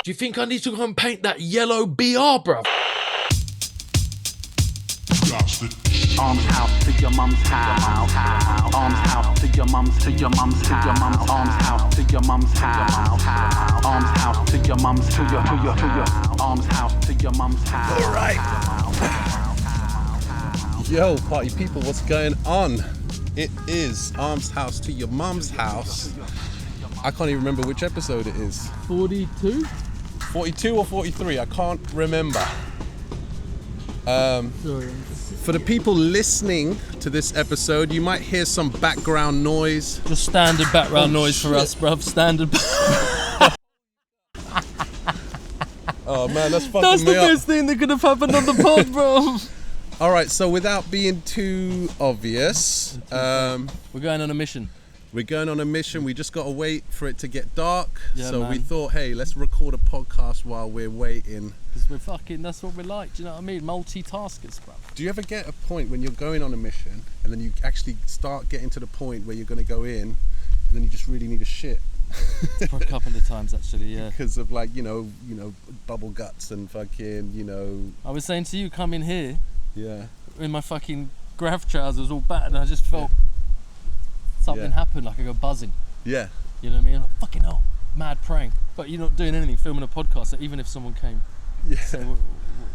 Do you think I need to go and paint that yellow BR, bruv? Arms house to your mum's house. Arms house to your mum's house. Arms house to your mum's house. Arms house to your mum's arms house to your mum's house. All right. Yo, party people, what's going on? It is Arms House to your mum's house. I can't even remember which episode it is. 42? 42 or 43, I can't remember. For the people listening to this episode, you might hear some background noise. Just standard background noise for us, bruv. Standard. Oh man, that's fucking That's me the up. best thing that could have happened on the pod, bro. All right, so without being too obvious, We're going on a mission. we're going on a mission. We just got to wait for it to get dark. Yeah, so we man. thought, hey, let's record a podcast while we're waiting. Because we're fucking, that's what we're like, do you know what I mean? Multitaskers, bruv. Do you ever get a point when you're going on a mission and then you actually start getting to the point where you're going to go in and then you just really need a shit? For a couple of times, actually, yeah. Because of like, you know, bubble guts and fucking, you know. I was saying to you, come in here Yeah. in my fucking graph trousers all battered, and I just felt something happen, like I go buzzing. Yeah. You know what I mean? I'm like, fucking hell, mad praying. But you're not doing anything, filming a podcast, so even if someone came. Yeah. So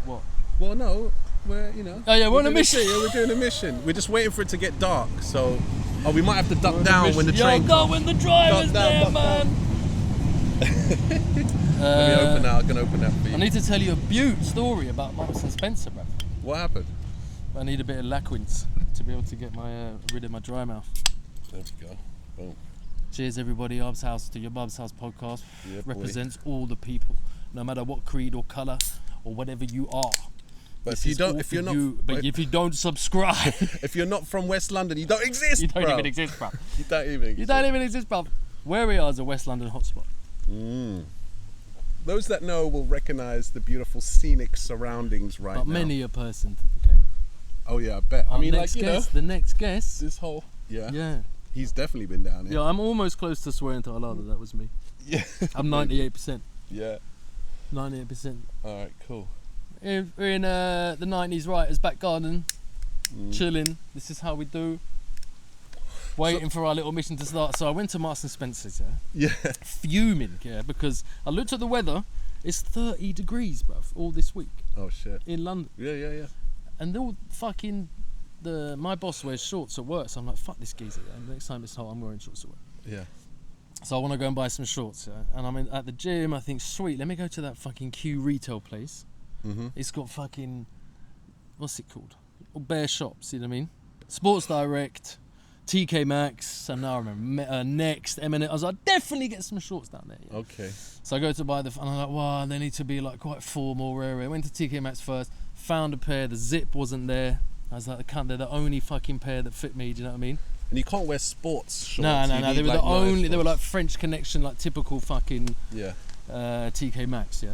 what? Well, no, we're, you know. Oh yeah, we're on a doing mission. Yeah, we're doing a mission. We're just waiting for it to get dark. So, we might have to duck down when the train Yo, go comes. when the driver's Duck down, there, duck man. Let me open that. I can open that for I you. need to tell you a beaut story about Marks and Spencer, bruv. What happened? I need a bit of Laquins to be able to get my rid of my dry mouth. There we go. Boom. Cheers, everybody. Bub's House to your Bub's House podcast Yeah, boy. represents all the people, no matter what creed or colour or whatever you are. But This if you is don't, all if for you're not, you, but if you don't subscribe, if you're not from West London, you don't exist, you don't bro. even exist, bruv. You don't even exist. You don't even exist, bruv. Where we are is a West London hotspot. Those that know will recognise the beautiful scenic surroundings right But now. many a person came. Oh yeah, I bet. I mean, next like, you guest, know, the next guest. this whole, yeah, Yeah. he's definitely been down here. Yeah, I'm almost close to swearing to Allah that was me. Yeah. I'm 98%. Yeah. 98%. All right, cool. We're in the 90s writers' back garden, chilling. This is how we do. Waiting for our little mission to start. So I went to Marks and Spencer's, Yeah. fuming, because I looked at the weather. It's 30 degrees, bruv, all this week Oh shit. in London. Yeah. And all fucking my boss wears shorts at work, so I'm like, fuck this geezer. And next time it's hot, I'm wearing shorts at work. Yeah. So I want to go and buy some shorts, and I'm at the gym. I think, sweet, let me go to that fucking Q retail place. It's got fucking, what's it called? Bare shops, you know what I mean? Sports Direct, TK Maxx, and now I remember Next, M&S. I was like, definitely get some shorts down there. Yeah. Okay. So I go to buy and I'm like, wow, they need to be like quite formal, rare. I went to TK Maxx first, found a pair. The zip wasn't there. I was like, they're the only fucking pair that fit me. Do you know what I mean? And you can't wear sports shorts. No. You They need, were like, the only. nice They were like shorts. French Connection, like typical fucking Yeah. TK Maxx. Yeah.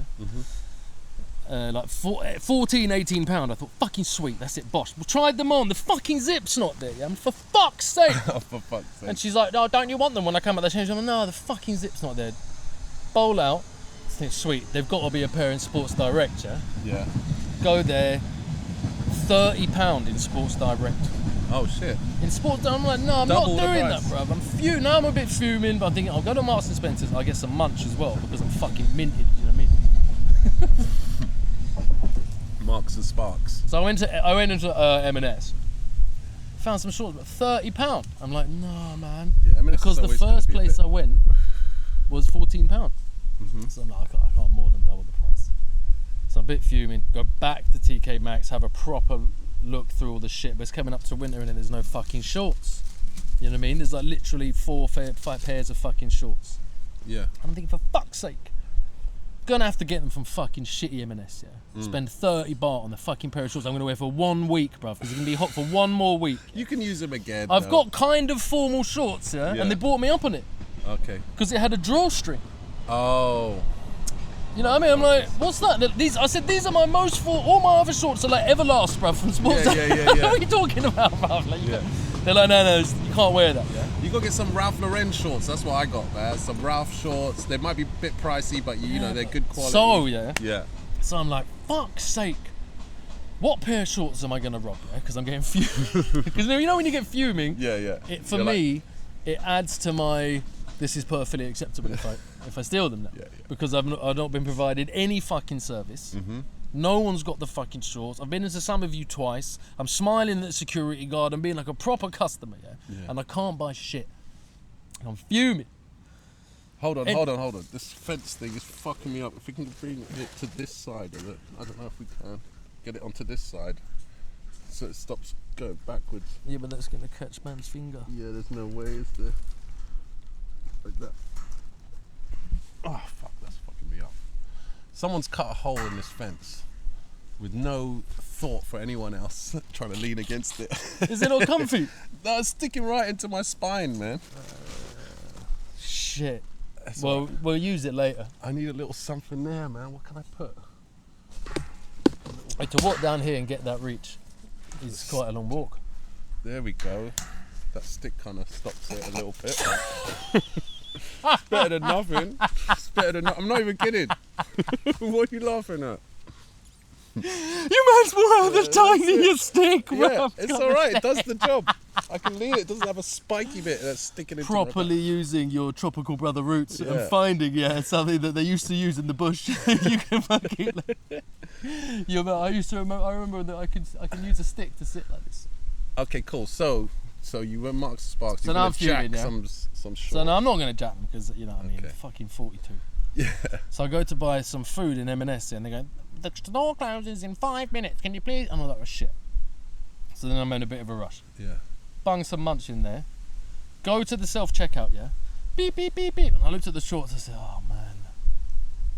Like 14, 18 pound. I thought, fucking sweet, that's it, bosh. We tried them on, the fucking zip's not there, yeah? For fuck's sake. Oh, for fuck's sake. And she's like, no, don't you want them when I come at the change? I'm like, no, the fucking zip's not there. Bowl out, I think, sweet, they've got to be a pair in Sports Direct, yeah? Yeah. Go there, £30 in Sports Direct. Oh shit. In Sports Direct, I'm like, no, I'm Double not the doing that, price. bruv. I'm fuming. Now I'm a bit fuming, but I'm thinking, I'll go to Marks and Spencer's, I'll get some munch as well, because I'm fucking minted, you know what I mean? Marks and Sparks. So I went into M&S, found some shorts, but £30. I'm like, no, man, Yeah, M&S because is the always gonna first be a place bit- I went was £14. So I'm like, I can't more than double the price. So I'm a bit fuming. Go back to TK Maxx, have a proper look through all the shit. But it's coming up to winter and then there's no fucking shorts. You know what I mean? There's like literally 5 pairs of fucking shorts. Yeah. And I'm thinking, for fuck's sake, gonna have to get them from fucking shitty M&S, yeah? Spend 30 baht on the fucking pair of shorts I'm gonna wear for 1 week, bruv, because it's gonna be hot for 1 more week. You can use them again. I've though. got kind of formal shorts, yeah? Yeah. And they brought me up on it, Okay. because it had a drawstring. Oh. You know what I mean? I'm like, what's that? I said, these are my most all my other shorts are like Everlast, bruv, from Sports. Yeah. What are you talking about, bruv? Like, Yeah. They're like, no, you can't wear that, yeah? You gotta get some Ralph Lauren shorts. That's what I got, man. Some Ralph shorts. They might be a bit pricey, but you know they're good quality. So, yeah. Yeah. So I'm like, fuck's sake. What pair of shorts am I going to rob? Because I'm getting fuming. Because you know when you get fuming, for me, it adds to my, this is perfectly acceptable if I steal them now. Yeah. Because I've not been provided any fucking service. Mm-hmm. No one's got the fucking shorts. I've been into some of you twice. I'm smiling at the security guard and being like a proper customer, and I can't buy shit. And I'm fuming. Hold on. This fence thing is fucking me up. If we can bring it to this side of it, I don't know if we can. Get it onto this side so it stops going backwards. Yeah, but that's going to catch man's finger. Yeah, there's no way, is there? Like that. Oh, fuck, that's fucking me up. Someone's cut a hole in this fence with no thought for anyone else trying to lean against it. Is it not comfy? No, it's sticking right into my spine, man. Shit. Well, we'll use it later. I need a little something there, man. What can I put? To walk down here and get that reach is quite a long walk. There we go. That stick kind of stops it a little bit. It's better than nothing. It's better than I'm not even kidding. What are you laughing at? You man's well have the tiniest stick. Yeah, it's alright. It does the job. I can lean it. It doesn't have a spiky bit that's sticking into properly using your tropical brother roots and finding something that they used to use in the bush. You can fucking. I remember that I can use a stick to sit like this. Okay, cool. So you went Marks and Sparks. So now I'm fuming, some shorts. So now I'm not going to jack them because you know what I mean. Okay. Fucking 42. Yeah. So I go to buy some food in M&S and they go, the store closes in 5 minutes. Can you please? And I'm like, oh shit. So then I'm in a bit of a rush. Yeah. Bung some munch in there. Go to the self-checkout, beep, beep, beep, beep. And I looked at the shorts and I said, oh man,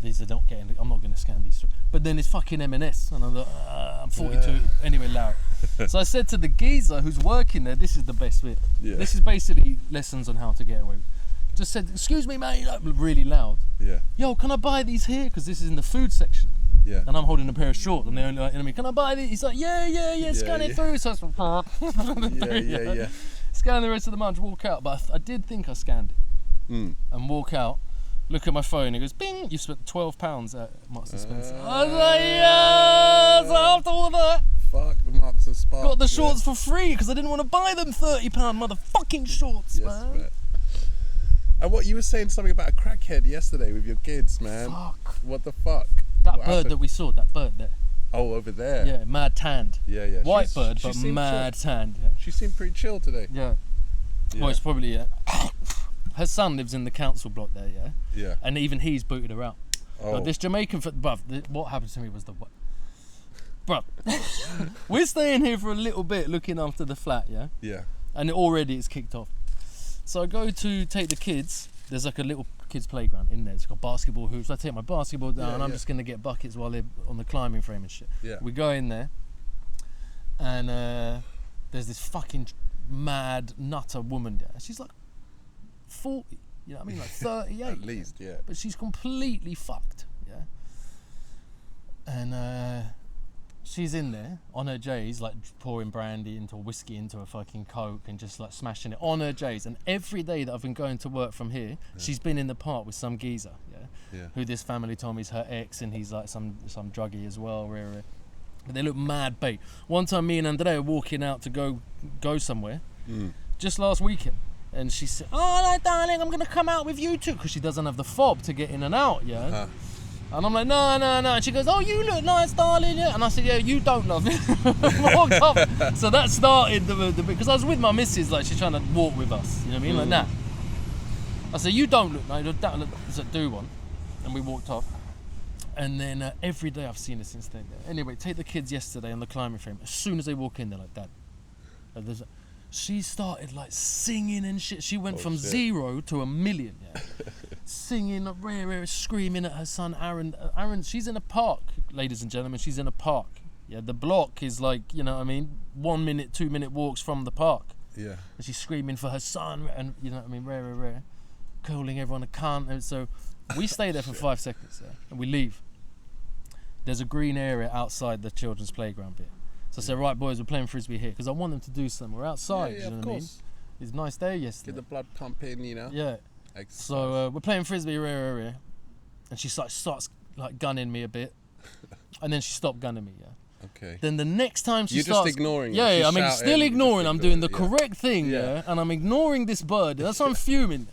these are not getting, I'm not going to scan these. But then it's fucking M&S. And I'm like, I'm 42. Anyway, loud. So I said to the geezer who's working there, this is the best bit. Yeah. This is basically lessons on how to get away with it. Just said, excuse me, mate, like, really loud. Yeah. Yo, can I buy these here? Because this is in the food section. Yeah. And I'm holding a pair of shorts and they're like, you know, can I buy these? He's like, yeah, scan it through. So I Yeah. Scan the rest of the munch, walk out. But I did think I scanned it. And walk out, look at my phone, it goes, bing, you spent £12 at Marks and Spencer. I was like, yes, after all that. Fuck the Marks and Sparks. Got the shorts for free because I didn't want to buy them £30 motherfucking shorts, man. And what you were saying something about a crackhead yesterday with your kids, man. Fuck. What the fuck? That what bird happened? that we saw, that bird there. Oh, over there. Yeah, mad tanned. Yeah. White bird, but mad tanned. Yeah. She seemed pretty chill today. Yeah. Well, it's probably her son lives in the council block there, Yeah. and even he's booted her out. Oh. But this Jamaican, what happened to me was bruv, we're staying here for a little bit, looking after the flat, Yeah. and already it's kicked off. So I go to take the kids. There's like a little kids playground in there. It's got basketball hoops. I take my basketball down. I'm just gonna get buckets while they're on the climbing frame and shit. Yeah. We go in there, and there's this fucking mad nutter woman there. She's like 40, you know what I mean, like 38. At least, yeah. But she's completely fucked, and she's in there on her J's, like pouring brandy into whiskey into a fucking Coke and just like smashing it on her J's. And every day that I've been going to work from here, she's been in the park with some geezer, who this family told me is her ex, and he's like some druggie as well. But they look mad bait. One time me and Andrea were walking out to go somewhere, just last weekend, and she said, oh no darling, I'm gonna come out with you too, because she doesn't have the fob to get in and out, And I'm like, no. And she goes, oh, you look nice, darling. Yeah. And I said, yeah, you don't love it. Walked off. So that started the because I was with my missus, like she's trying to walk with us. You know what I mean? Like that. I said, you don't look nice. That looks like do one. And we walked off. And then every day I've seen her since then. Anyway, take the kids yesterday on the climbing frame. As soon as they walk in, they're like, Dad. She started like singing and shit. She went from 0 to 1 million, singing, rare, screaming at her son Aaron. Aaron, she's in a park, ladies and gentlemen. She's in a park. Yeah, the block is like, you know what I mean, 1 minute, 2 minute walks from the park. Yeah. And she's screaming for her son, and you know what I mean, rare, calling everyone a cunt. And so we stay there for 5 seconds, and we leave. There's a green area outside the children's playground bit. So I said, right, boys, we're playing frisbee here because I want them to do something. We're outside. Yeah, you know of what I mean? course. It's a nice day yesterday. Get the blood pumping, you know. Yeah. Exercise. So we're playing frisbee, and she starts like gunning me a bit, and then she stopped gunning me. Yeah. Okay. Then the next time she You're starts, just ignoring it. Yeah, She's I'm shouting, still you're ignoring. just I'm doing the ignoring it, correct thing, Yeah. and I'm ignoring this bird. That's why I'm fuming.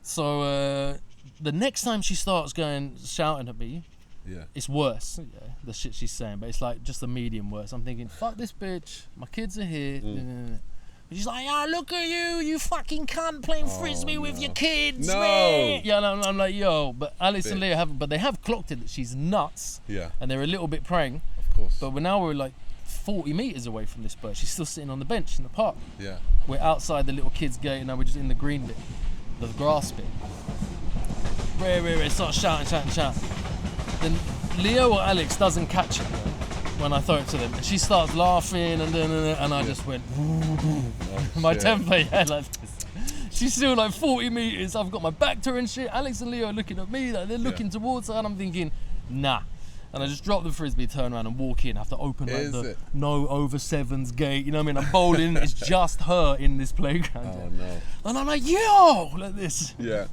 So the next time she starts shouting at me, Yeah. it's worse. Yeah, the shit she's saying, but it's like just a medium worse. I'm thinking, fuck this bitch. My kids are here. She's like, oh, look at you fucking cunt playing frisbee with your kids. No. Man. Yeah, and I'm like, yo, but Alex and Leah haven't, but they have clocked it that she's nuts. Yeah. And they're a little bit praying. Of course. But we're like 40 meters away from this bird. She's still sitting on the bench in the park. Yeah. We're outside the little kids' gate, and now we're just in the green bit, the grass bit. Ray, start shouting. Then Leo or Alex doesn't catch it when I throw it to them, and she starts laughing, and I just went. My temper, yeah, like this. She's still like 40 meters. I've got my back to her and shit. Alex and Leo are looking at me, like they're looking towards her, and I'm thinking, nah. And I just drop the frisbee, turn around and walk in. I have to open like the no over sevens gate. You know what I mean? I'm bowling. It's just her in this playground. Oh no. And I'm like, yo, like this. Yeah.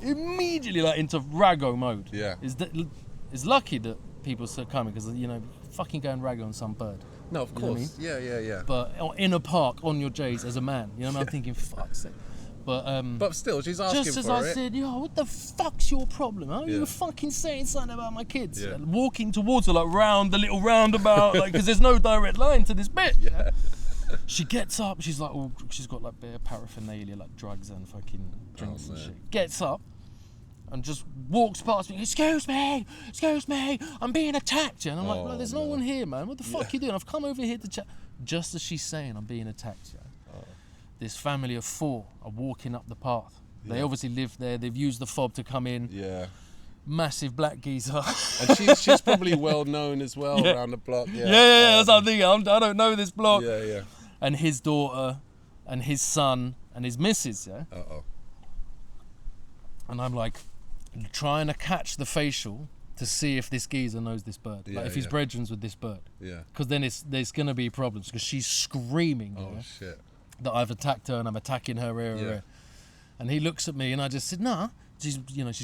Immediately like into raggo mode. Yeah. It's lucky that people start coming because fucking going raggo on some bird. No, of You know what I course. Yeah. But in a park on your J's as a man, you know what I mean? I'm thinking, fuck's sake. But still, she's asking just as for I it. said, yo, what the fuck's your problem? Huh? You were fucking saying something about my kids. Yeah. Walking towards her like round the little roundabout, like because there's no direct line to this bit. Yeah. She gets up. She's like, she's got like bare paraphernalia, like drugs and fucking drinks and shit. Gets up and just walks past me. Excuse me, I'm being attacked. And I'm like, no, there's no one here, man. What the fuck you doing? I've come over here to chat. Just as she's saying, I'm being attacked. Yeah. This family of 4 are walking up the path. They obviously live there. They've used the fob to come in. Yeah. Massive black geezer. And she's probably well known as well around the block. Yeah. That's what I'm thinking. I don't know this block. Yeah. And his daughter, and his son, and his missus. Yeah. And I'm like trying to catch the facial to see if this geezer knows this bird. Like if he's brethren with this bird. Yeah. Because then there's gonna be problems because she's screaming. Oh shit. That I've attacked her and I'm attacking her. And he looks at me and I just said, nah, she's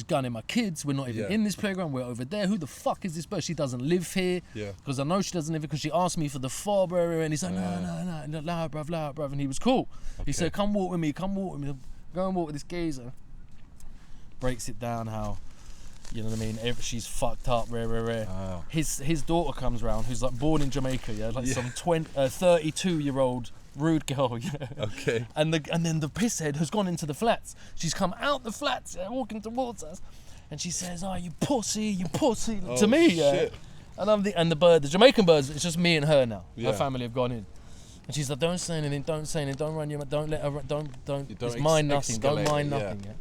gunning my kids. We're not even in this playground. We're over there. Who the fuck is this bird? She doesn't live here. Yeah. Because I know she doesn't live here because she asked me for the fob area and he's like, no, loud, bruv. And he was cool. Okay. He said, come walk with me. Go and walk with this geezer. Breaks it down how, you know what I mean? She's fucked up, rare. Oh. His daughter comes round, who's like born in Jamaica, some 32-year-old rude girl, Okay. And then the pisshead has gone into the flats. She's come out the flats, walking towards us, and she says, "Oh, you pussy," to me, shit. And the Jamaican birds. It's just me and her now. Her family have gone in, and she's like, "Don't say anything. Don't run your mouth. Don't let her. Don't. Just mind nothing. Don't mind nothing." Yeah.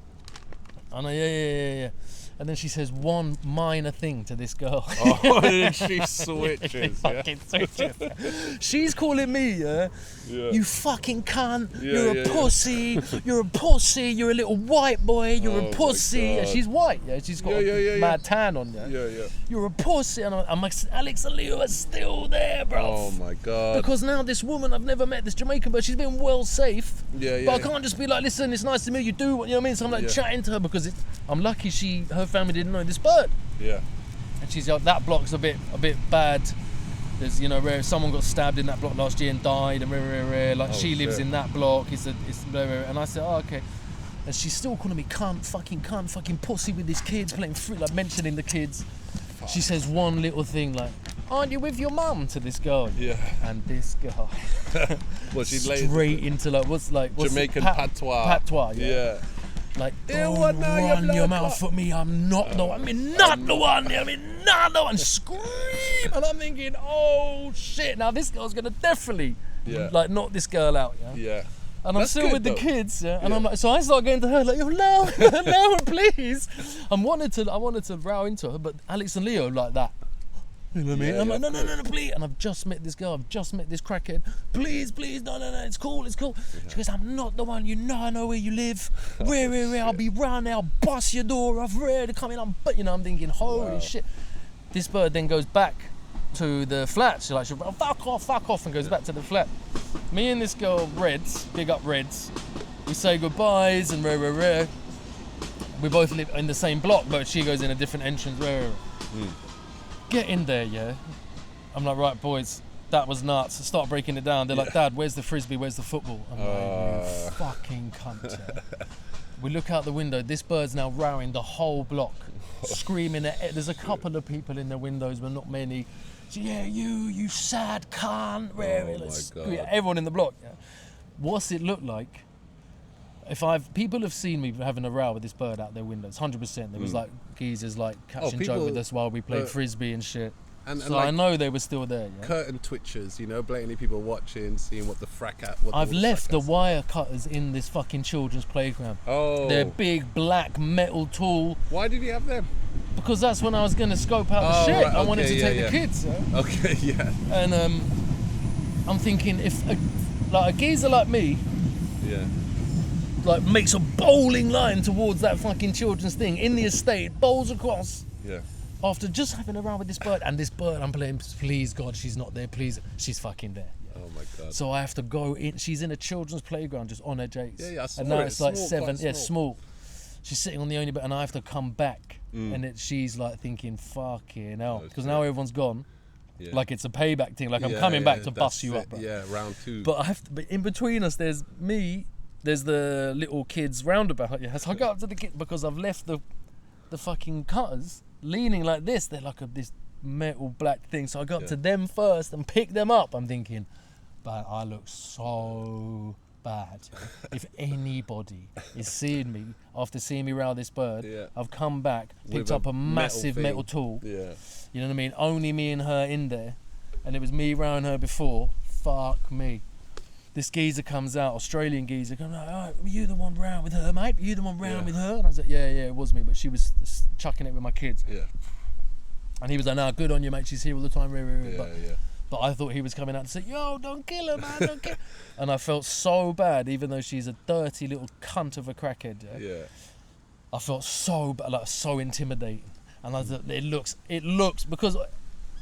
I know. Yeah. And then she says one minor thing to this girl. Oh, and she switches. Switches. She's calling me, you fucking cunt. You're a pussy. You're a pussy. You're a little white boy. You're a pussy. And she's white. Yeah, she's got a mad tan on. Yeah. You're a pussy. And I'm like, Alex and Leo are still there, bro. Oh my god. Because now this woman I've never met, this Jamaican, but she's been well safe. But I can't just be like, listen, it's nice to meet you. Do what you know what I mean. So I'm like chatting to her because I'm lucky her family didn't know this bird. Yeah. And she's like, that block's a bit bad. There's where someone got stabbed in that block last year and died, and like she lives in that block. It's and I said, oh, okay. And she's still calling me cunt, fucking pussy with these kids, playing fruit, like mentioning the kids. Fuck. She says one little thing like, aren't you with your mum, to this girl? Yeah. And this girl straight into what's Jamaican patois. Patois, yeah. Like, don't run your mouth at me, I'm not the one. Not the one. Scream! And I'm thinking, oh shit, now this girl's gonna definitely knock this girl out, yeah? And I'm still with the kids, and I'm like, so I start getting to her like, yo, no, please. I wanted to row into her, but Alex and Leo like that. You know what I mean? I'm like, no, please. And I've just met this girl. I've just met this crackhead. Please, no. It's cool. She goes, I'm not the one. I know where you live. Where? I'll be round there. I'll bust your door off. Rare to come in. I'm thinking, holy shit. This bird then goes back to the flat. She's like, oh, fuck off, and goes back to the flat. Me and this girl, Reds, big up Reds, we say goodbyes and rare. We both live in the same block, but she goes in a different entrance. Get in there, yeah. I'm like, right, boys, that was nuts. Start breaking it down. They're like, Dad, where's the frisbee? Where's the football? I'm like, you fucking cunt. Yeah. We look out the window. This bird's now rowing the whole block, screaming at it. There's a couple of people in the windows, but not many. So, yeah, you sad cunt. Oh my God. Everyone in the block. Yeah. What's it look like? People have seen me having a row with this bird out their windows, 100%. There was like geezers like catching joke with us while we played frisbee and shit. And so like, I know they were still there. Yeah? Curtain twitchers, you know, blatantly people watching, seeing what the frack at. I've left the wire cutters in this fucking children's playground. Oh. They're big black metal tool. Why did you have them? Because that's when I was going to scope out the shit. Right, okay, I wanted to take the kids. Yeah? Okay, yeah. And I'm thinking if a geezer like me, like makes a bowling line towards that fucking children's thing in the estate, bowls across. Yeah. After just having a row with this bird, and this bird, I'm playing, please God, she's not there, please. She's fucking there. Yeah. Oh my God. So I have to go in. She's in a children's playground just on her jakes. Yeah, I saw and now it. it's like small, 7, small. Small. She's sitting on the only bed, and I have to come back. And she's like thinking, fucking hell. Because now everyone's gone. Yeah. Like it's a payback thing. Like I'm coming back to bust you up, bro. Yeah, round 2. But but in between us, there's me. There's the little kids roundabout. Yeah, so I go up to the kids because I've left the fucking cutters leaning like this. They're like this metal black thing. So I go up to them first and pick them up. I'm thinking, but I look so bad. If anybody is seeing me after seeing me round this bird, I've come back, picked up a massive metal tool. Yeah. You know what I mean? Only me and her in there, and it was me round her before. Fuck me. This geezer comes out, Australian geezer, comes out, all right, were you the one round with her, mate? Were you the one round with her? And I was like, yeah, it was me, but she was chucking it with my kids. Yeah. And he was like, nah, good on you, mate, she's here all the time. But I thought he was coming out to say, yo, don't kill her, man, don't kill her. And I felt so bad, even though she's a dirty little cunt of a crackhead. Yeah. I felt so bad, like so intimidating. And I was like, it looks, because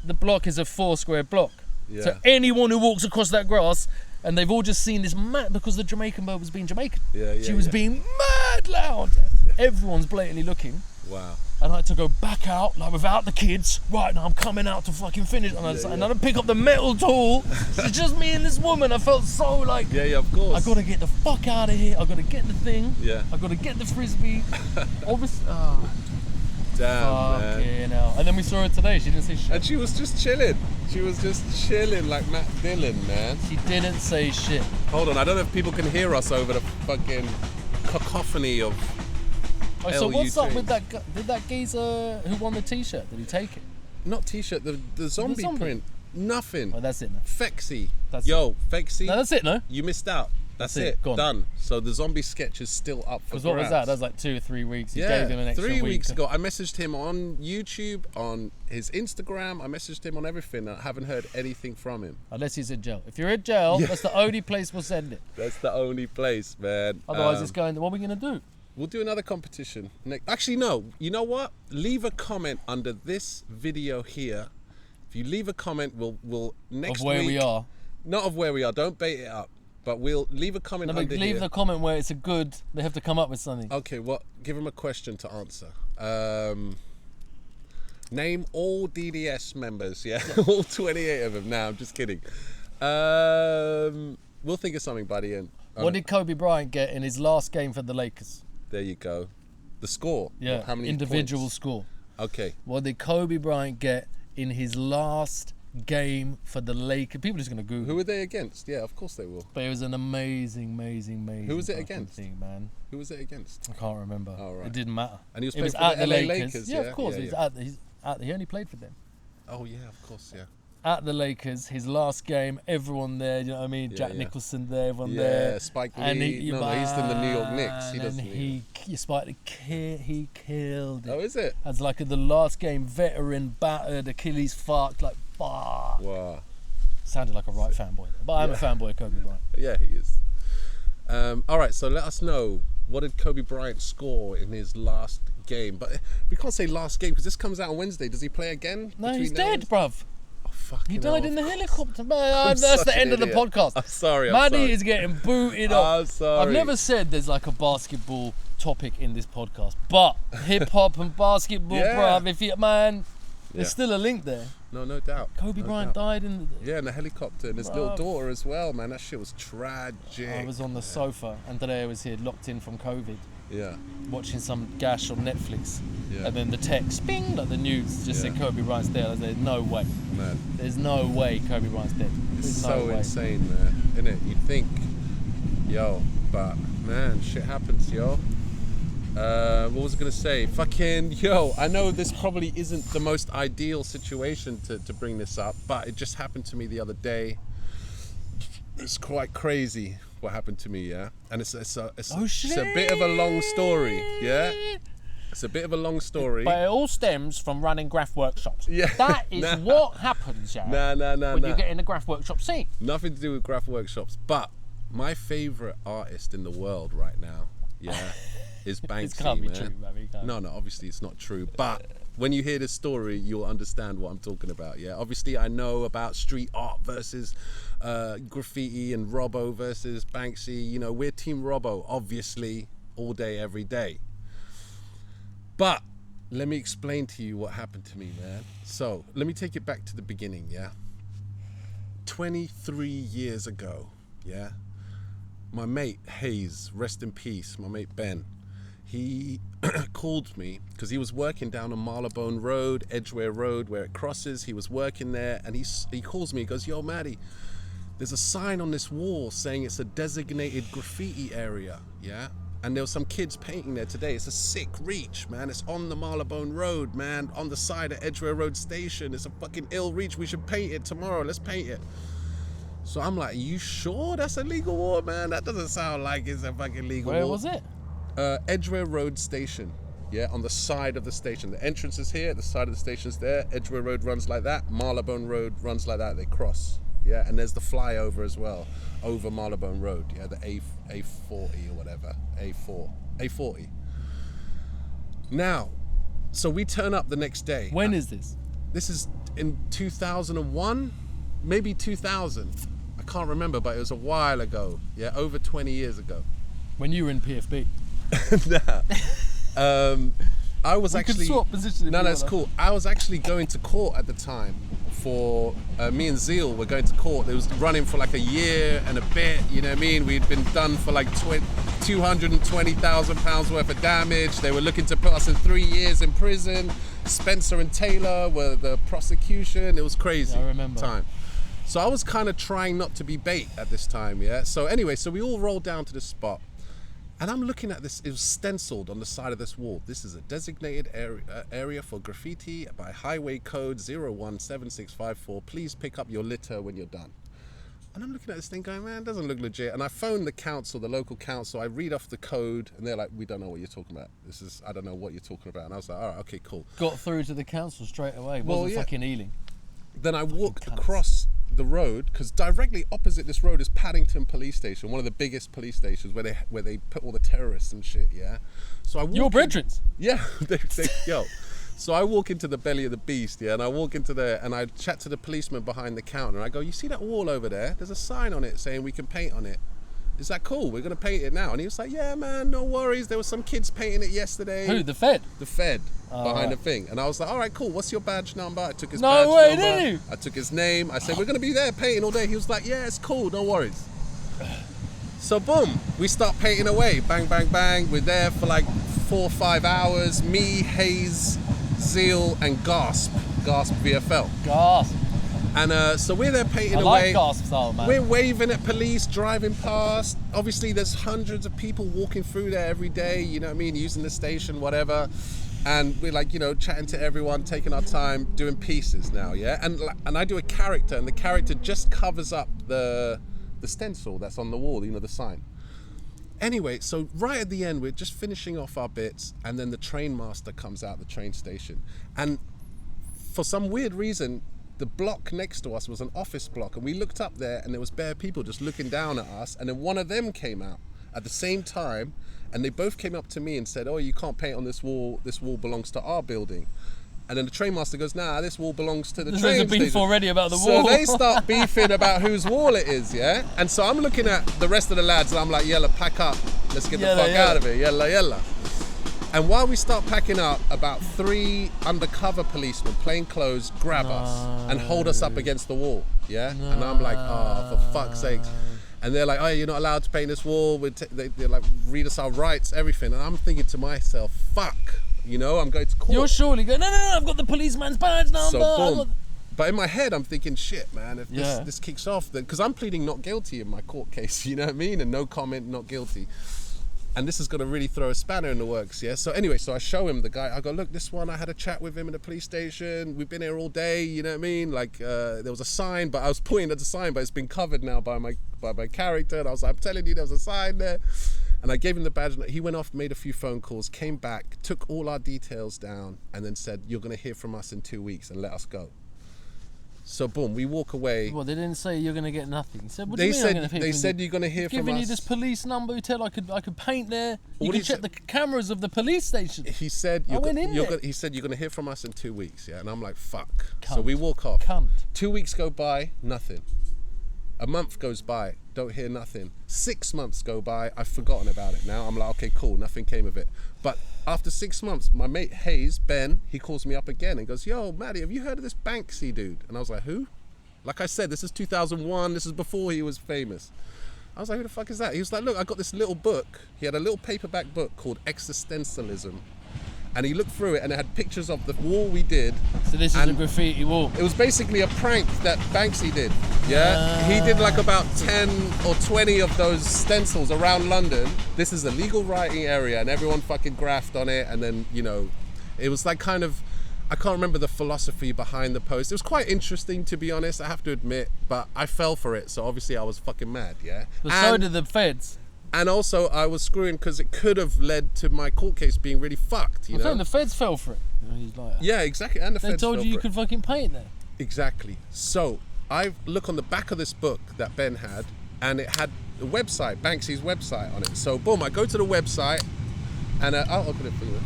the block is a 4-square block. Yeah. So anyone who walks across that grass, and they've all just seen this mad, because the Jamaican bird was being Jamaican. She was being mad loud. Everyone's blatantly looking. Wow. And I had to go back out, like without the kids. Right now I'm coming out to fucking finish. And I pick up the metal tool. It's just me and this woman. I felt so like, of course. I gotta get the fuck out of here. I gotta get the thing. Yeah. I gotta get the frisbee. Obviously. Damn, man. Hell. And then we saw her today. She didn't say shit. And she was just chilling. She was just chilling like Matt Dillon, man. She didn't say shit. Hold on, I don't know if people can hear us over the fucking cacophony of. Oh, so what's up with that? Did that geezer who won the T-shirt? Did he take it? Not T-shirt. The zombie print. Nothing. Oh, that's it. No. Fexy. Fexy. No, that's it. No. You missed out. That's it. Gone. Done. So the zombie sketch is still up for grabs. What was that? That was like 2 or 3 weeks. He gave him an extra 3 week. weeks ago. I messaged him on YouTube, on his Instagram. I messaged him on everything. I haven't heard anything from him. Unless he's in jail. If you're in jail, that's the only place we'll send it. That's the only place, man. Otherwise, it's going. What are we gonna do? We'll do another competition. Actually, no. You know what? Leave a comment under this video here. If you leave a comment, we'll next week. Of where we are. Not of where we are. Don't bait it up. But we'll leave a comment under here. Leave the comment where it's a good. They have to come up with something. Okay. Give them a question to answer. Name all DDS members. Yeah. All 28 of them. Nah, I'm just kidding. We'll think of something by the end. What did Kobe Bryant get in his last game for the Lakers? There you go. The score. Yeah. How many individual points? score. Okay. What did Kobe Bryant get in his last game for the Lakers? People are just going to Google. Who were they against? Yeah, of course they will. But it was an amazing. Who was it against? Thing, man. Who was it against? I can't remember. Oh, right. It didn't matter. And he was at the LA Lakers. Yeah, of course. He only played for them. Oh yeah, of course, yeah. At the Lakers, his last game, everyone there, you know what I mean? Jack Nicholson there, everyone there. Yeah, Spike Lee. And he's in the New York Knicks. He doesn't. He killed it. Oh, is it? As like the last game, veteran, battered, Achilles fucked, like fuck. Wow. Sounded like a right fanboy there. But I'm a fanboy of Kobe Bryant. Yeah, he is. All right, so let us know, what did Kobe Bryant score in his last game? But we can't say last game because this comes out on Wednesday. Does he play again? No, he's dead, bruv. fucking He died hell, in the of helicopter, man. I'm That's such the an end of the idiot. podcast. I'm sorry. Maddie is getting booted off. I'm sorry. I've never said there's like a basketball topic in this podcast, but hip hop and basketball, Yeah. bruv. If you, man, there's Yeah. still a link there. No doubt. Kobe No Bryant doubt. died in the. Yeah, in the helicopter, and his little Bruv. daughter as well, man. That shit was tragic. I was on the sofa, and today I was here locked in from COVID, Yeah, watching some gash on Netflix, yeah, and then the text, bing, like the news just said Yeah. Kobe Bryant's dead. I was like, no way. man. There's no way Kobe Bryant's dead. It's There's so no way. insane, man. Isn't it? You'd think, yo, but man, shit happens, yo. What was I gonna say? Fucking, yo, I know this probably isn't the most ideal situation to bring this up, but it just happened to me the other day. It's quite crazy what happened to me, yeah? And it's a bit of a long story, yeah? It's a bit of a long story. But it all stems from running graph workshops. Yeah. That is what happens, yeah. When you get in the graph workshop scene. Nothing to do with graph workshops, but my favorite artist in the world right now, yeah, is Banksy. It can't be man. true, man. It can't. No, obviously it's not true. But when you hear this story, you'll understand what I'm talking about. Yeah, obviously I know about street art versus graffiti and Robbo versus Banksy. You know, we're Team Robbo, obviously, all day, every day. But let me explain to you what happened to me, man. So let me take it back to the beginning. Yeah, 23 years ago. Yeah, my mate Hayes, rest in peace. My mate Ben. He called me because he was working down on Marylebone Road, Edgware Road, where it crosses. He was working there, and he calls me. He goes, "Yo, Maddie, there's a sign on this wall saying it's a designated graffiti area, yeah? And there were some kids painting there today. It's a sick reach, man. It's on the Marylebone Road, man, on the side of Edgware Road Station. It's a fucking ill reach. We should paint it tomorrow. Let's paint it." So I'm like, "You sure that's a legal wall, man? That doesn't sound like it's a fucking legal wall." Where was it? Edgware Road Station, yeah, on the side of the station. The entrance is here, the side of the station's there. Edgware Road runs like that, Marylebone Road runs like that, they cross, yeah, and there's the flyover as well, over Marylebone Road, yeah, the A40 or whatever, A40. Now, so we turn up the next day. When is this? This is in 2001, maybe 2000. I can't remember, but it was a while ago, yeah, over 20 years ago. When you were in PFB. I was actually. could swap positions if No, you that's wanna. cool. I was actually going to court at the time for me and Zeal were going to court. It was running for like a year and a bit. You know what I mean? We'd been done for like £220,000 worth of damage. They were looking to put us in 3 years in prison. Spencer and Taylor were the prosecution. It was crazy. Yeah, I remember. Time. So I was kind of trying not to be bait at this time, yeah? So anyway, so we all rolled down to this spot. And I'm looking at this, it was stenciled on the side of this wall. This is a designated area for graffiti by highway code 017654. Please pick up your litter when you're done. And I'm looking at this thing going, man, it doesn't look legit. And I phoned the council, the local council. I read off the code and they're like, "We don't know what you're talking about. I don't know what you're talking about." And I was like, all right, okay, cool. Got through to the council straight away. Well, Wasn't yeah. fucking Ealing. Then I walk cunts. across the road because directly opposite this road is Paddington Police Station, one of the biggest police stations where they put all the terrorists and shit. Yeah, so I walk Your in- brethrens. Yeah, yo. So I walk into the belly of the beast, yeah, and I walk into there and I chat to the policeman behind the counter. And I go, "You see that wall over there? There's a sign on it saying we can paint on it. Is that cool? We're gonna paint it now." And he was like, "Yeah, man, no worries. There were some kids painting it yesterday." Who? The Fed? The Fed behind right. the thing. And I was like, "All right, cool. What's your badge number?" I took his No badge way, number. did you? I took his name. I said, "We're gonna be there painting all day." He was like, "Yeah, it's cool. No worries." So boom, we start painting away. Bang, bang, bang. We're there for like 4 or 5 hours. Me, Hayes, Zeal, and Gasp VFL. Gasp. And so we're there painting I away. like Gasp style, man. We're waving at police driving past. Obviously, there's hundreds of people walking through there every day, you know what I mean, using the station, whatever. And we're like, you know, chatting to everyone, taking our time, doing pieces now, yeah? And I do a character, and the character just covers up the stencil that's on the wall, you know, the sign. Anyway, so right at the end, we're just finishing off our bits, and then the train master comes out the train station. And for some weird reason, the block next to us was an office block, and we looked up there and there was bare people just looking down at us, and then one of them came out at the same time, and they both came up to me and said, "Oh, you can't paint on this wall belongs to our building." And then the train master goes, nah, this wall belongs to the train There's a beef station. already about the So wall. they start beefing about whose wall it is, yeah? And so I'm looking at the rest of the lads and I'm like, yalla, pack up. Let's get the fuck out of here. Yalla, yalla. And while we start packing up, about 3 undercover policemen, plain clothes, grab us and hold us up against the wall, yeah? And I'm like, oh, for fuck's sakes. And they're like, oh, you're not allowed to paint this wall. They're like, read us our rights, everything. And I'm thinking to myself, fuck. You know, I'm going to court. You're surely going, no, I've got the policeman's badge number. So boom. But in my head, I'm thinking, shit, man, if this kicks off, then, because I'm pleading not guilty in my court case, you know what I mean? And no comment, not guilty. And this is going to really throw a spanner in the works, yeah? So anyway, so I show him the guy. I go, look, this one, I had a chat with him in the police station. We've been here all day, you know what I mean? Like, there was a sign, but I was pointing at the sign, but it's been covered now by my character. And I was like, I'm telling you, there was a sign there. And I gave him the badge. He went off, made a few phone calls, came back, took all our details down, and then said, you're going to hear from us in 2 weeks and let us go. So boom, we walk away. Well, they didn't say you're going to get nothing. They said, what They do you mean I'm said gonna they said you're going to hear from us. Giving you this police number, you tell I could paint there. You What can he check said- the cameras of the police station. He said he said you're going to hear from us in 2 weeks, yeah. And I'm like, fuck. So Cunt. we walk off. Cunt. 2 weeks go by, nothing. A month goes by, don't hear nothing. 6 months go by, I've forgotten about it now. I'm like, okay, cool, nothing came of it. But after 6 months, my mate Hayes, Ben, he calls me up again and goes, yo, Maddie, have you heard of this Banksy dude? And I was like, who? Like I said, this is 2001, this is before he was famous. I was like, who the fuck is that? He was like, look, I got this little book. He had a little paperback book called Existentialism. And he looked through it and it had pictures of the wall we did. So this is a graffiti wall. It was basically a prank that Banksy did, yeah? He did like about 10 or 20 of those stencils around London. This is a legal writing area and everyone fucking graphed on it. And then, you know, it was like kind of, I can't remember the philosophy behind the post. It was quite interesting, to be honest, I have to admit, but I fell for it. So obviously I was fucking mad, yeah? But so did the feds. And also I was screwing because it could have led to my court case being really fucked, you know? The feds fell for it. He's like, Yeah, exactly. And the they feds told fell you for you it. could fucking paint there. Exactly. So I look on the back of this book that Ben had, and it had the website, Banksy's website on it. So boom, I go to the website, and I'll open it for you.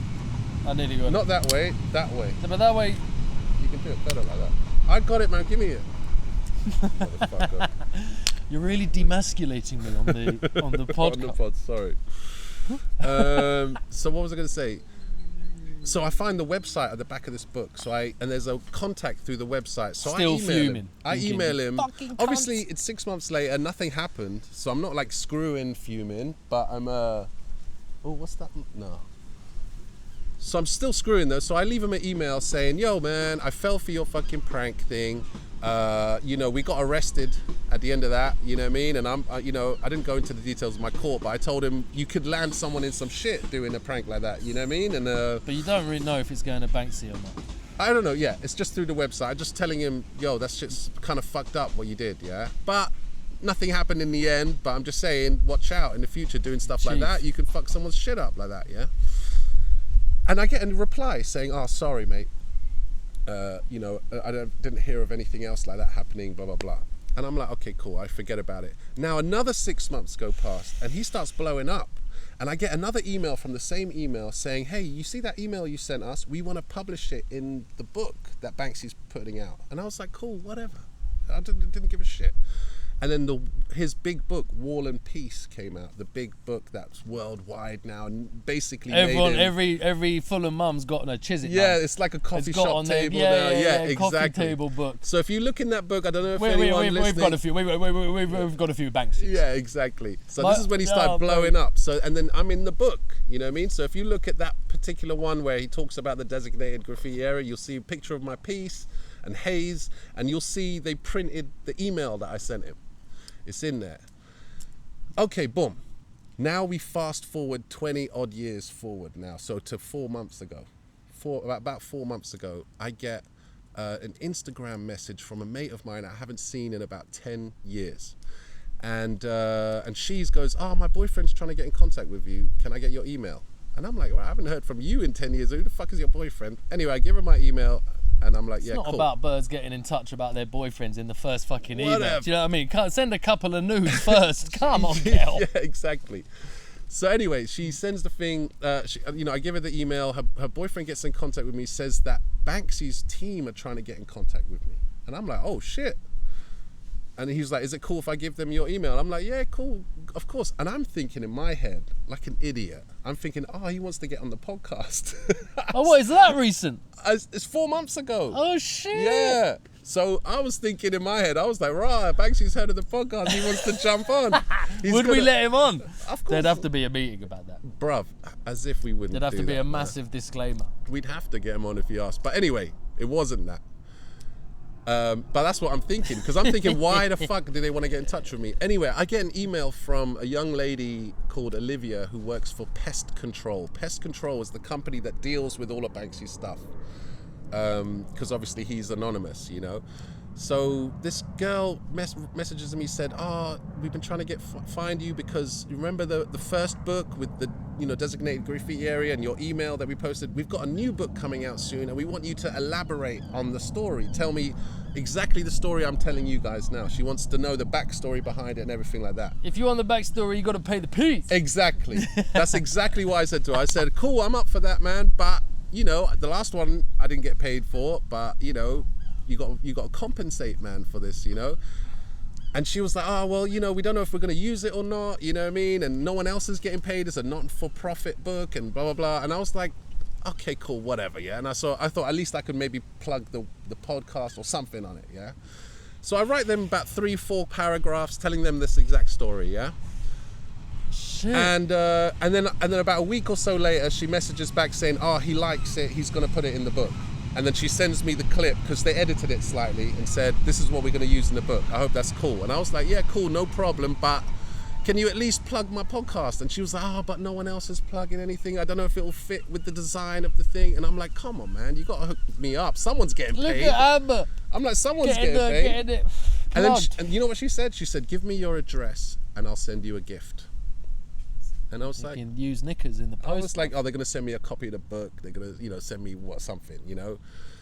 I nearly got it. Not that way, that way. But that way, You can do it better like that. I got it, man. Give me it. Motherfucker. you're really demasculating me on the On the podcast. pod, sorry. So what was I going to say? So I find the website at the back of this book. And there's a contact through the website. So Still I email fuming, him. I thinking, email him. "Fucking Obviously, cunts." it's 6 months later. Nothing happened. So I'm not like screwing, fuming. But I'm oh, what's that? No. So I'm still screwing though. So I leave him an email saying, yo man, I fell for your fucking prank thing. You know, we got arrested at the end of that, you know what I mean? And you know, I didn't go into the details of my court, but I told him you could land someone in some shit doing a prank like that, you know what I mean? And But you don't really know if it's going to Banksy or not. I don't know, yeah, it's just through the website. I'm just telling him, yo, that shit's kind of fucked up what you did, yeah? But nothing happened in the end, but I'm just saying, watch out in the future doing stuff like Chief. that. You can fuck someone's shit up like that, yeah? And I get a reply saying, oh, sorry, mate. You know, I didn't hear of anything else like that happening, blah, blah, blah. And I'm like, okay, cool, I forget about it. Now another 6 months go past and he starts blowing up. And I get another email from the same email saying, hey, you see that email you sent us? We want to publish it in the book that Banksy's putting out. And I was like, cool, whatever. I didn't give a shit. And then his big book, War and Peace, came out. The big book that's worldwide now, and basically Everyone, made him, every Fulham mum's got a Chiswick. yeah, mum. it's like a coffee It's got shop on there, table now. coffee exactly. table book. So if you look in that book, I don't know if anyone listening. We've got a few. We've got a few Banksy. Yeah, exactly. So But- this is when he started oh, blowing up. So and then I'm in the book, you know what I mean? So if you look at that particular one where he talks about the designated graffiti area, you'll see a picture of my piece and Hayes, and you'll see they printed the email that I sent him. It's in there. Okay, boom. Now we fast forward 20 odd years forward now. So to 4 months ago, about 4 months ago, I get an Instagram message from a mate of mine I haven't seen in about 10 years. And she goes, oh, my boyfriend's trying to get in contact with you. Can I get your email? And I'm like, well, I haven't heard from you in 10 years. Who the fuck is your boyfriend? Anyway, I give her my email. And I'm like, It's yeah, not cool. about birds getting in touch about their boyfriends in the first fucking email. Whatever. Do you know what I mean? Can't send a couple of nudes first. Come on, girl. Yeah, exactly. So anyway, she sends the thing. You know, I give her the email. Her boyfriend gets in contact with me, says that Banksy's team are trying to get in contact with me. And I'm like, oh shit. And he's like, is it cool if I give them your email? I'm like, yeah, cool, of course. And I'm thinking in my head, like an idiot, I'm thinking, oh, he wants to get on the podcast. Oh, what, is that recent? It's 4 months ago. Oh, shit. Yeah. So I was thinking in my head, I was like, right, Banksy's heard of the podcast, he wants to jump on. Would we let him on? Of course. There'd have to be a meeting about that. Bruv, as if we wouldn't. There'd have do to be that, a man. massive disclaimer. We'd have to get him on if he asked. But anyway, it wasn't that. But that's what I'm thinking, because I'm thinking, why the fuck do they want to get in touch with me? Anyway, I get an email from a young lady called Olivia who works for Pest Control. Pest Control is the company that deals with all of Banksy's stuff, because obviously he's anonymous, you know. So this girl messages me, said, we've been trying to find you because you remember the first book with the designated graffiti area and your email that we posted? We've got a new book coming out soon and we want you to elaborate on the story. Tell me exactly the story I'm telling you guys now. She wants to know the backstory behind it and everything like that. If you want the backstory, you got to pay the piece. Exactly. That's exactly what I said to her. I said, cool, I'm up for that, man. But, the last one I didn't get paid for, but, you got to compensate, man, for this, And she was like, well, we don't know if we're going to use it or not, you know what I mean? And no one else is getting paid. It's a not-for-profit book and blah, blah, blah. And I was like, okay, cool, whatever, yeah? And I thought at least I could maybe plug the podcast or something on it, yeah? So I write them about 3-4 paragraphs telling them this exact story, yeah? Shit. And then about a week or so later, she messages back saying, he likes it, he's going to put it in the book. And then she sends me the clip because they edited it slightly and said, this is what we're going to use in the book. I hope that's cool. And I was like, yeah, cool, no problem. But can you at least plug my podcast? And she was like, but no one else is plugging anything. I don't know if it will fit with the design of the thing. And I'm like, come on, man, you got to hook me up. Someone's getting paid. Look at Amber. I'm like, someone's getting paid. Getting it And then and you know what she said? She said, give me your address and I'll send you a gift. And I was like, you can use knickers in the post. I was like, they're going to send me a copy of the book. They're going to, send me something,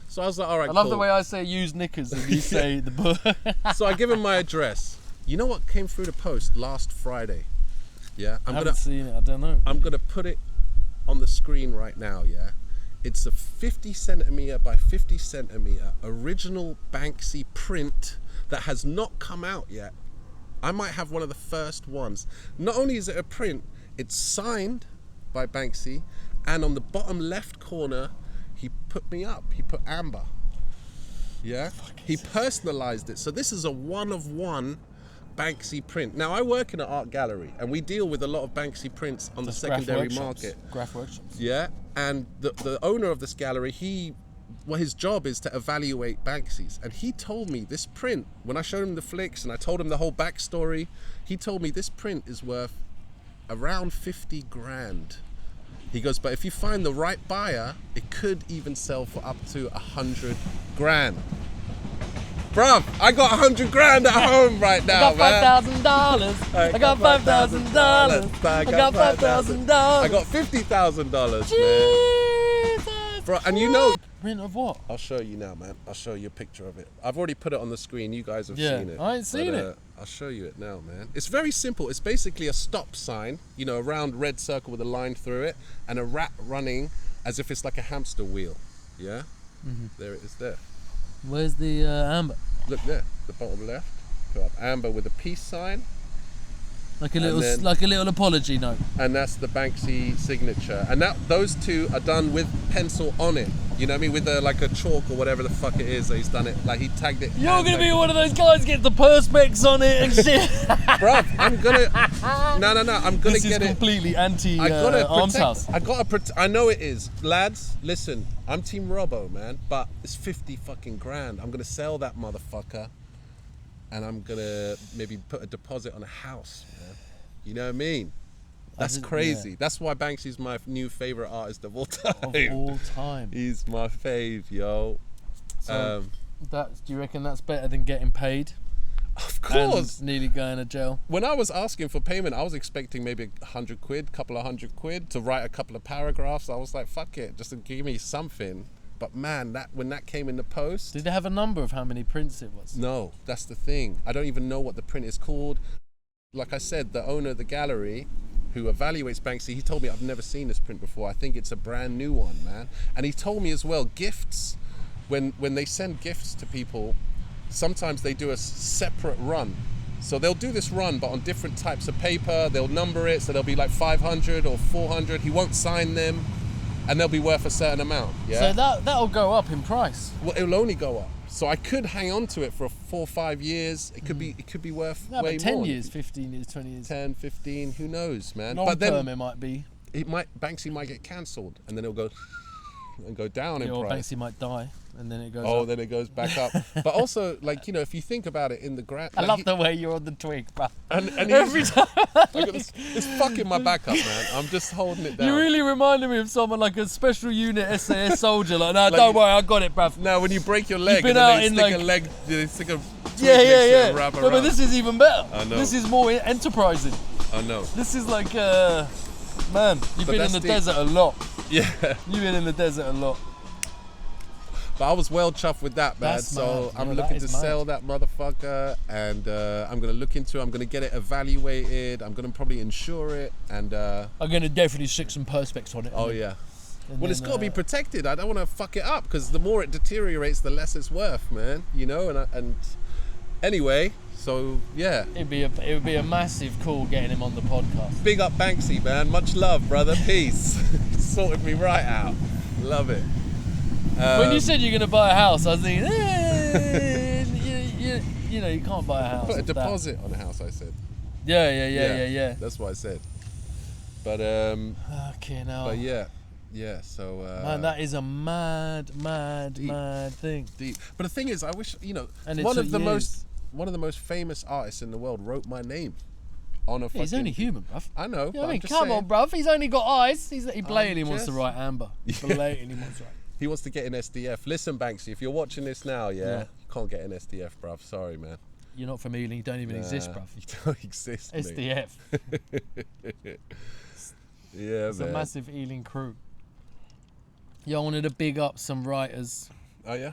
So I was like, all right, I love cool. the way I say use knickers and you say the book. So I give him my address. You know what came through the post last Friday? Yeah, I haven't seen it. I don't know. I'm going to put it on the screen right now, yeah? It's a 50 centimeter by 50 centimeter original Banksy print that has not come out yet. I might have one of the first ones. Not only is it a print, it's signed by Banksy, and on the bottom left corner, he put me up. He put Amber. Yeah? He personalized it. So this is a one-of-one Banksy print. Now, I work in an art gallery, and we deal with a lot of Banksy prints on the secondary market. Graph workshops. Yeah? And the owner of this gallery, his job is to evaluate Banksys. And he told me this print, when I showed him the flicks and I told him the whole backstory, he told me this print is worth around 50 grand. He goes, but if you find the right buyer, it could even sell for up to 100 grand. Bruv, I got 100 grand at home right now, man. I got $5,000. I got $5,000. I got $5,000. I got $50,000, man. Bro, and Print of what? I'll show you now, man. I'll show you a picture of it. I've already put it on the screen. You guys have seen it. I ain't seen it. I'll show you it now, man. It's very simple. It's basically a stop sign, a round red circle with a line through it, and a rat running as if it's like a hamster wheel. Yeah? Mm-hmm. There it is there. Where's the Amber? Look there, the bottom left. Put up Amber with a peace sign. Like a little apology note. And that's the Banksy signature. And those two are done with pencil on it. You know what I mean? With like a chalk or whatever the fuck it is that he's done it. Like he tagged it. You're gonna be one of those guys get the perspex on it and shit. Bruv, I'm gonna. No. I'm gonna this get it. This is completely anti Arms House. I know it is, lads. Listen, I'm Team Robbo, man. But it's 50 fucking grand. I'm gonna sell that motherfucker, and I'm gonna maybe put a deposit on a house, man. You know what I mean? That's crazy. Yeah. That's why Banksy's my new favorite artist of all time. Of all time. He's my fave, yo. So do you reckon that's better than getting paid? Of course. And nearly going to jail. When I was asking for payment, I was expecting maybe 100 quid, couple of 100 quid to write a couple of paragraphs. I was like, fuck it, just to give me something. But man, when that came in the post. Did they have a number of how many prints it was? No, that's the thing. I don't even know what the print is called. Like I said, the owner of the gallery who evaluates Banksy, he told me, I've never seen this print before. I think it's a brand new one, man. And he told me as well, gifts when they send gifts to people, sometimes they do a separate run. So they'll do this run, but on different types of paper. They'll number it, so they'll be like 500 or 400. He won't sign them, and they'll be worth a certain amount. Yeah. So that'll go up in price. Well, it'll only go up. So I could hang on to it for 4 or 5 years. It could be worth No, way but 10 more. years, 15 years, 20 years. 10, 15, who knows, man. Long But term then it might be. Banksy might get cancelled, and then it'll go and go down in Or price. Banksy might die, and then it goes Oh, up. then it goes back up. But also, like, if you think about it in the grand... I love the way you're on the twig, bro. And Every time. I got this fucking my back up, man. I'm just holding it down. You really reminded me of someone like a special unit SAS soldier. Like, no, don't worry, I got it, bruv. Now, when you break your leg, been and then out they in, stick like- a leg, they stick a twig Yeah. next to it and wrap No, around. but this is even better. I know. This is more enterprising. I know. This is like, man, you've But been in that's the the- desert a lot. Yeah. You've been in the desert a lot. But I was well chuffed with that, man. That's So mad. I'm Yeah, looking that to is mad. sell that motherfucker, and I'm gonna look into it. I'm gonna get it evaluated. I'm gonna probably insure it, and I'm going to definitely stick some perspex on it. oh yeah. And Well, it's then, got to be protected. I don't want to fuck it up, because the more it deteriorates, the less it's worth, man. And anyway, so yeah. It would be a massive call getting him on the podcast. Big up Banksy, man. Much love, brother. Peace. Sorted me right out. Love it. When you said you're going to buy a house, I was thinking, you can't buy a house. put a with that. deposit on a house, I said. Yeah. That's what I said. But Okay, now. but yeah. So Man, that is a mad thing. deep. But the thing is, I wish And it one took of the years. most famous artists in the world wrote my name on a fucking. He's only human, bruv. I know. You know but what I I'm mean? just Come saying, on, bruv. He's only got eyes. He blatantly wants to just- write Amber. Blatantly wants to write. He wants to get in SDF. Listen, Banksy, if you're watching this now, Yeah. you can't get in SDF, bruv. Sorry, man. You're not from Ealing. You don't even exist, bruv. You don't exist, mate. SDF. Yeah, It's man. a massive Ealing crew. Yeah, I wanted to big up some writers. Oh yeah.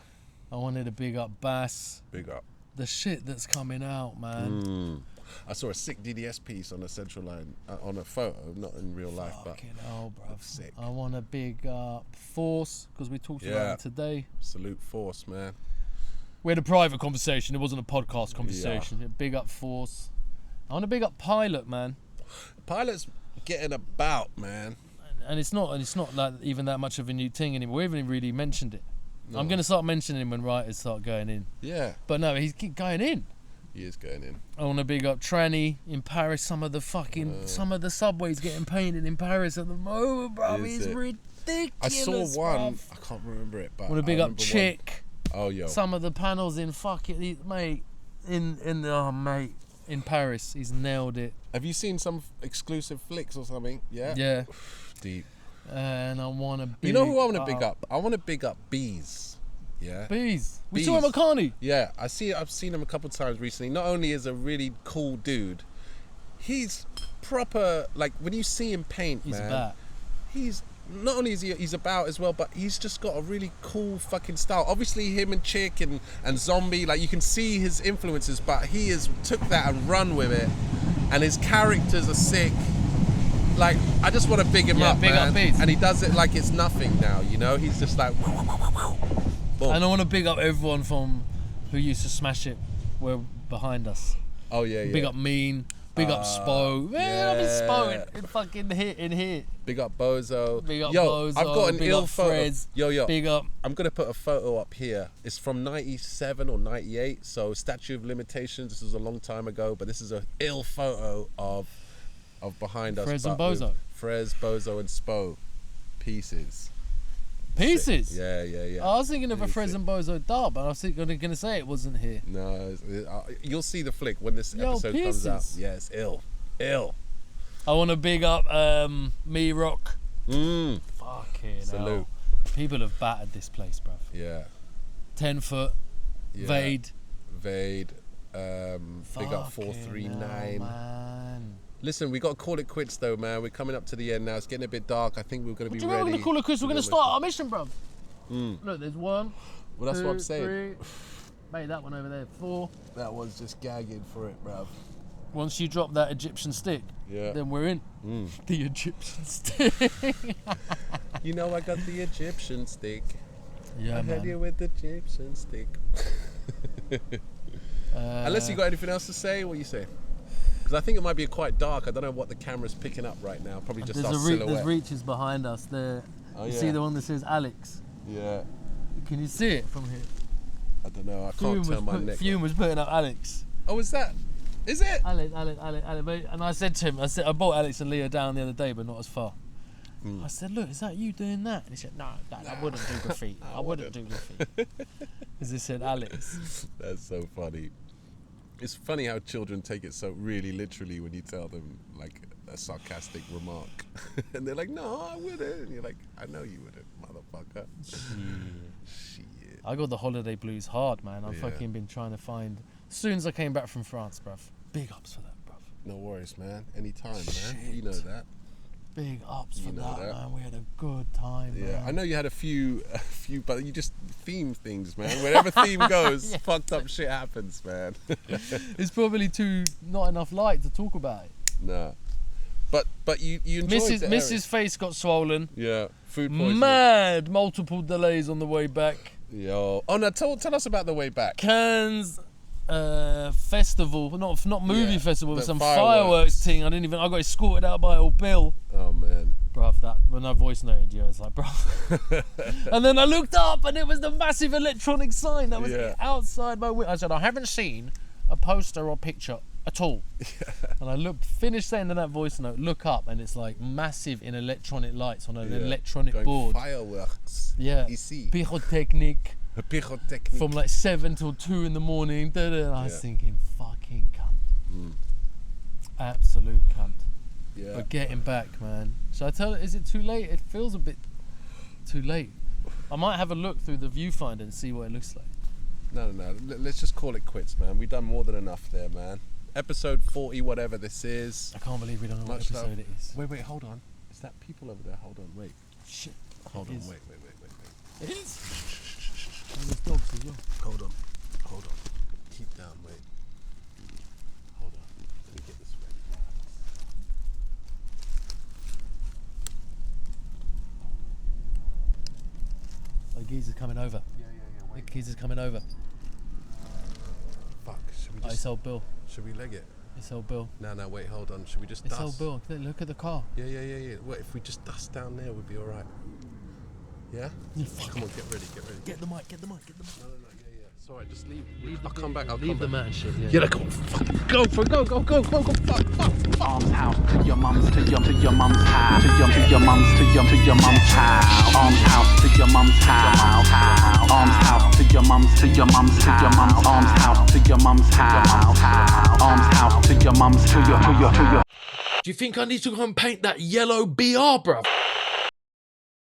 I wanted to big up Bass. Big up. The shit that's coming out, man. I saw a sick DDS piece on a Central Line on a photo, not in real life, but Fucking hell, bruv. sick. I want to big up Force, because we talked about Yeah. it today. salute Force, man. We had a private conversation. It wasn't a podcast conversation. Yeah. Big up Force. I want to big up Pilot, man. Pilot's getting about, man. And it's not like even that much of a new thing anymore. We haven't really mentioned it. No. I'm going to start mentioning him when writers start going in. Yeah. But no, he's keep going in. He is going in. I want to big up Tranny in Paris. Some of the subways getting painted in Paris at the moment, bro. Is It's it? ridiculous. I saw one. Bruv. I can't remember it, but I want to big up Chick. Oh, yo. Some of the panels in mate, in Paris, he's nailed it. Have you seen some exclusive flicks or something? Yeah. Yeah. Deep. And I want to big You know who I want to big up? I want to big up Bees. Yeah. Bees. We Bees. saw him at Carney. Yeah, I've seen him a couple of times recently. Not only is a really cool dude, he's proper. Like when you see him paint, He's man, back. he's not only is he's about as well, but he's just got a really cool fucking style. Obviously, him and Chick and Zombie, like you can see his influences, but he has took that and run with it, and his characters are sick. Like I just want to big him up, big man. up Bees. And he does it like it's nothing now, you know. He's just like. Boom. And I want to big up everyone from who used to smash it. We're behind us. Oh yeah. Big up Mean. Big up Spo. Man, I've been Spo in fucking in here. Big up Bozo. Big up Yo, Bozo. I've got an big ill up photo. Freds. Yo. Big up. I'm gonna put a photo up here. It's from '97 or '98, so statute of limitations. This was a long time ago, but this is a ill photo of behind us. Freds and but with Bozo. Frez, Bozo, and Spo. Pieces. Pieces. Yeah. I was thinking of a Really Freds sick. and Bozo dub, but I was gonna say it wasn't here. No, you'll see the flick when this Yo, episode comes out. Pieces. Yeah, it's ill. I want to big up Me Rock. Mm. Fucking Salute. hell. People have battered this place, bruv. Yeah. 10 foot. Yeah. Vade. Big up 439. Hell, man. Listen, we got to call it quits though, man. We're coming up to the end now. It's getting a bit dark. I think we're going to be Do you ready. know we're going to call it quits? We're going to start our mission, bruv. Look, there's 1, Well, that's 2, what I'm saying. 3. Mate, that one over there. 4. That one's just gagging for it, bruv. Once you drop that Egyptian stick, Yeah. then we're in. The Egyptian stick. You know I got the Egyptian stick. Yeah, I had man. you with the chips and stick. Unless you got anything else to say, what you say? Because I think it might be quite dark. I don't know what the camera's picking up right now. Probably just our silhouette. There's reaches behind us there. Oh, You yeah. see the one that says Alex? Yeah. Can you see it from here? I don't know. I can't turn my neck. Fume was putting up Alex. Oh, is that? Is it? Alex. And I said to him, I bought Alex and Leah down the other day, but not as far. I said, look, is that you doing that? And he said, no, Dad, I wouldn't do graffiti. I wouldn't do graffiti. Because he said Alex. That's so funny. It's funny how children take it so really literally when you tell them like a sarcastic remark. And they're like, no, I wouldn't. And you're like, I know you wouldn't, motherfucker. Shit. I got the holiday blues hard, man. I've Yeah. fucking been trying to find... As soon as I came back from France, bruv. Big ups for that, bruv. No worries, man. Anytime, man. Shit. You know that. Big ups for You know that, that. man. We had a good time, Yeah, man. I know you had a few, but you just theme things, man. Wherever theme goes, Yeah. fucked up shit happens, man. It's probably not enough light to talk about it. Nah. But you enjoyed the area. Mrs. Face got swollen. Yeah, food poisoning. Mad multiple delays on the way back. Yo. Oh, no, tell us about the way back. Cannes festival, not movie Yeah, festival, but the some fireworks. fireworks thing. I got escorted out by old Bill. Oh, man. Bruv, that when I voice noted you, I was like, bruv. And then I looked up and it was the massive electronic sign that was Yeah. outside my window. I said, I haven't seen a poster or picture at all. And I finished saying in that voice note, look up, and it's like massive in electronic lights on an Yeah. electronic Going board. Fireworks. Yeah. Ici. Pyrotechnique Pyrotechnique. from like 7 till 2 in the morning. And I was Yeah. thinking, fucking cunt. Absolute cunt. Yeah. But getting back, man. So I tell her, is it too late? It feels a bit too late. I might have a look through the viewfinder and see what it looks like. No. Let's just call it quits, man. We've done more than enough there, man. Episode 40, whatever this is. I can't believe we don't know what Much episode love. it is. Wait, hold on. Is that people over there? Hold on, wait. Shit. Hold It on, is. wait. It is. And there's dogs as well. Hold on. Keep down, wait. Hold on. Let me get this ready. Oh, geezer's coming over. Yeah, The wait. geezer's coming over. Fuck, should we Oh, it's just, old Bill. should we leg it? It's old Bill. No, wait, hold on. Should we just It's dust? old Bill. Look at the car. Yeah. Wait, if we just dust down there, we'd be alright. Yeah? Yeah, fuck. Come on, get ready. Get the mic. No, yeah. It's alright, just leave. I'll come back, Leave the mat and shit. Yeah. Yeah, go. Go, fuck. Arms house to your mum's, to your mum's house, to your mum's, to your mum's house. Arms house to your mum's house. Arms house to your mum's, to your mum's house. Arms house to your mum's house. Arms house to your mum's, to your. Do you think I need to go and paint that yellow BR, bruv?